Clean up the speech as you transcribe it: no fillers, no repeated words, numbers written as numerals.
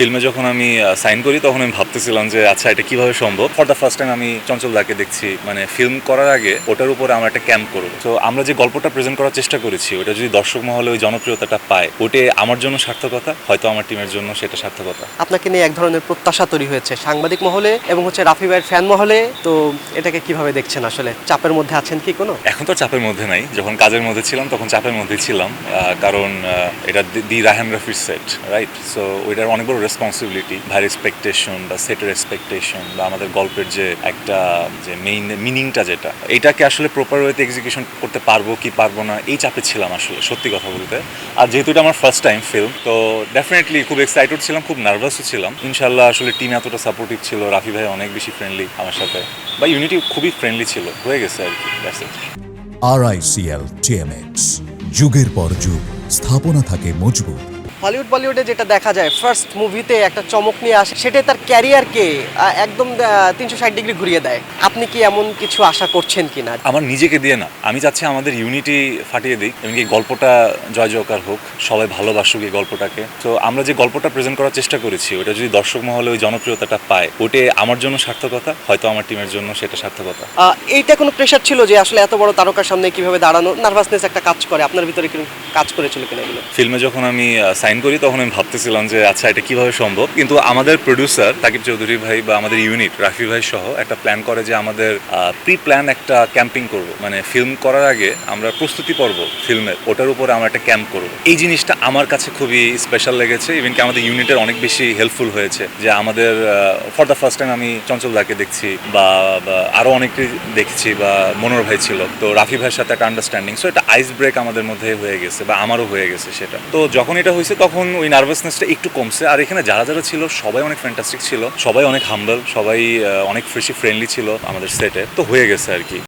ফিল্মে যখন আমি সাইন করি তখন আমি ভাবতেছিলাম যে আচ্ছা এটা কিভাবে সম্ভব। ফর দ্য ফার্স্ট টাইম আমি চঞ্চল দাকে দেখছি, মানে ফিল্ম করার আগে ওটার উপরে আমরা একটা ক্যাম্প করবো। তো আমরা যে গল্পটা প্রেজেন্ট করার চেষ্টা করেছি ওটা যদি দর্শক মহলে ওই জনপ্রিয়তাটা পায়, ওটা আমার জন্য সার্থকতা, হয়তো আমার টিমের জন্য সেটা সার্থকতা। আপনাকে নিয়ে এক ধরনের প্রত্যাশা তৈরি হয়েছে সাংবাদিক মহলে এবং রাফি ভাইয়ের ফ্যান মহলে। তো এটাকে কিভাবে দেখছেন? আসলে চাপের মধ্যে আছেন কি কোনো? এখন তো চাপের মধ্যে নাই, যখন কাজের মধ্যে ছিলাম তখন চাপের মধ্যে ছিলাম, কারণ এটা দি রায়হান রাফির সেট, রাইট? সো ওইটার অনেক বড় রেসপন্সিবিলিটি, ভাইয়ের এক্সপেকটেশন বা সেটের এক্সপেকটেশন বা আমাদের গল্পের যে একটা যে মেইন মিনিংটা, যেটা এটাকে আসলে প্রপার ওয়েতে এক্সিকিউশন করতে পারবো কি পারবো না, এই চাপে ছিলাম আসলে, সত্যি কথা বলতে। আর যেহেতু এটা আমার ফার্স্ট টাইম ফিল্ম, তো ডেফিনেটলি খুব এক্সাইটেড ছিলাম, খুব নার্ভাসও ছিলাম। ইনশাল্লাহ আসলে টিম এতটা সাপোর্টিভ ছিল, রাফি ভাই অনেক বেশি ফ্রেন্ডলি আমার সাথে, বা ইউনিটি খুবই ফ্রেন্ডলি ছিল, হয়ে গেছে আর কি। That's it. RICL TMX, যুগের পর যুগ স্থাপনা থাকে মজবুত। হলিউড বলিউডে যেটা দেখা যায়, ফার্স্ট মুভিতে একটা চমক নিয়ে আসে, সেটাই তার ক্যারিয়ারকে একদম 360 ডিগ্রি ঘুরিয়ে দেয়। আপনি কি এমন কিছু আশা করছেন কিনা? আমার নিজেকে দিয়ে না, আমি চাচ্ছি আমাদের ইউনিটি ফাটিয়ে দিই এবং এই গল্পটা জয় জয়কার হোক, সবাই ভালোবাসুক এই গল্পটাকে। তো আমরা যে গল্পটা প্রেজেন্ট করার চেষ্টা করেছি ওটা যদি দর্শক মহলে ওই জনপ্রিয়তাটা পায়, ওটা আমার জন্য সার্থকতা, হয়তো আমার টিমের জন্য সেটা সার্থকতা। এইটা কোনো প্রেশার ছিল যে আসলে এত বড় তারকার সামনে কিভাবে দাঁড়ানো? নার্ভাসনেস একটা কাজ করে, আপনার ভিতরে কি কাজ করেছিল কিনা এগুলো? ফিল্মে যখন আমি সাইন করি তখন আমি ভাবতেছিলাম যে আচ্ছা এটা কিভাবে সম্ভব, কিন্তু আমাদের প্রডিউসার তাকিব চৌধুরী ভাই বা আমাদের ইউনিট রাফি ভাই সহ একটা প্ল্যান করে যে আমাদের প্রি প্ল্যান একটা ক্যাম্পিং করব, মানে ফিল্ম করার আগে আমরা প্রস্তুতি পর্ব ফিল্মের, ওটার উপরে আমরা একটা ক্যাম্প করব। এই জিনিসটা আমার কাছে খুবই স্পেশাল লেগেছে, ইভেন কি আমাদের ইউনিটের অনেক বেশি হেল্পফুল হয়েছে যে আমাদের ফর দ্য ফার্স্ট টাইম আমি চঞ্চল দাকে দেখছি বা আরও অনেককে দেখছি, বা মনোর ভাই ছিল, তো রাফি ভাইয়ের সাথে একটা আন্ডারস্ট্যান্ডিং, সো একটা আইস ব্রেক আমাদের মধ্যে হয়ে গেছে বা আমারও হয়ে গেছে সেটা। তো যখন এটা হয়েছে তখন ওই নার্ভাসনেসটা একটু কমছে। আর এখানে যারা যারা ছিল সবাই অনেক ফ্যান্টাস্টিক ছিল, সবাই অনেক হাম্বল, সবাই অনেক ফ্রেশি ফ্রেন্ডলি ছিল আমাদের সেটে, তো হয়ে গেছে আর কি।